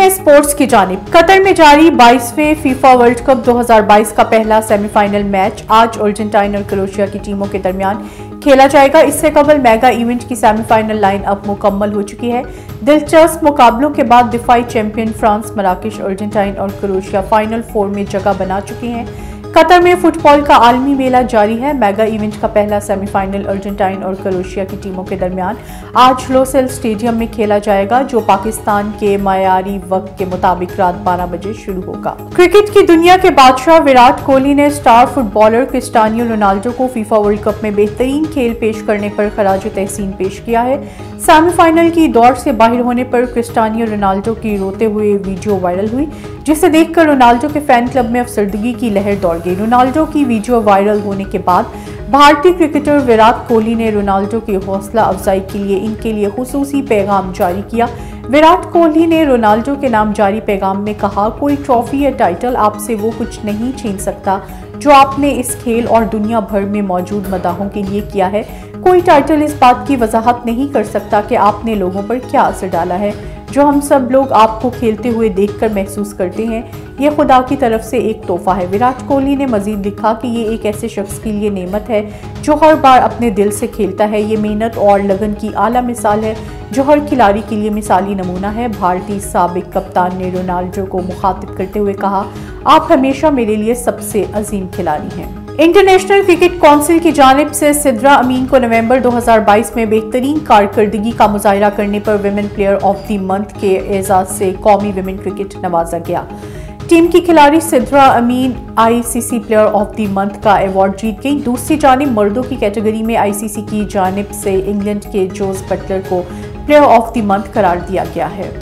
हैं स्पोर्ट्स की जानिब। कतर में जारी 22वें फीफा वर्ल्ड कप 2022 का पहला सेमीफाइनल मैच आज अर्जेंटीना और क्रोएशिया की टीमों के दरमियान खेला जाएगा। इससे कबल मेगा इवेंट की सेमीफाइनल लाइन अप मुकम्मल हो चुकी है। दिलचस्प मुकाबलों के बाद दिफाई चैंपियन फ्रांस, मराकेश, अर्जेंटीना और क्रोएशिया फाइनल फोर में जगह बना चुके हैं। कतर में फुटबॉल का आलमी मेला जारी है। मेगा इवेंट का पहला सेमीफाइनल अर्जेंटीना और क्रोएशिया की टीमों के दरमियान आज लोसेल स्टेडियम में खेला जाएगा, जो पाकिस्तान के मायारी वक्त के मुताबिक रात 12 बजे शुरू होगा। क्रिकेट की दुनिया के बादशाह विराट कोहली ने स्टार फुटबॉलर क्रिस्टियानो रोनाल्डो को फीफा वर्ल्ड कप में बेहतरीन खेल पेश करने पर खराज तहसीन पेश किया है। सेमीफाइनल की दौड़ से बाहर होने पर क्रिस्टियानो रोनाल्डो की रोते हुए वीडियो वायरल हुई, जिसे देखकर रोनाल्डो के फैन क्लब में अफसरदगी की लहर दौड़ गई। रोनाल्डो की वीडियो वायरल होने के बाद भारतीय क्रिकेटर विराट कोहली ने रोनाल्डो की हौसला अफजाई के लिए इनके लिए खुसूसी पैगाम जारी किया। विराट कोहली ने रोनाल्डो के नाम जारी पैगाम में कहा, कोई ट्रॉफी या टाइटल आपसे वो कुछ नहीं छीन सकता जो आपने इस खेल और दुनिया भर में मौजूद मदाहों के लिए किया है। कोई टाइटल इस बात की वजाहत नहीं कर सकता कि आपने लोगों पर क्या असर डाला है, जो हम सब लोग आपको खेलते हुए देखकर महसूस करते हैं। यह खुदा की तरफ से एक तोहफा है। विराट कोहली ने मजीद लिखा कि ये एक ऐसे शख्स के लिए नेमत है जो हर बार अपने दिल से खेलता है। ये मेहनत और लगन की आला मिसाल है जो हर खिलाड़ी के लिए मिसाली नमूना है। भारतीय साबिक कप्तान ने रोनाल्डो को मुखातिब करते हुए कहा, आप हमेशा मेरे लिए सबसे अजीम खिलाड़ी हैं। इंटरनेशनल क्रिकेट काउंसिल की जानिब से सिद्रा अमीन को नवंबर 2022 में बेहतरीन कारकर्दगी का मुजाहिरा करने पर women player of the month के एजाज से कौमी विमेन क्रिकेट नवाजा गया। टीम की खिलाड़ी Sidra Ameen ICC player of the month का अवार्ड जीत गई। दूसरी जानिब मर्दों की कैटेगरी में आईसीसी की जानिब से इंग्लैंड के जोस बटलर को प्लेयर ऑफ द मंथ करार दिया गया है।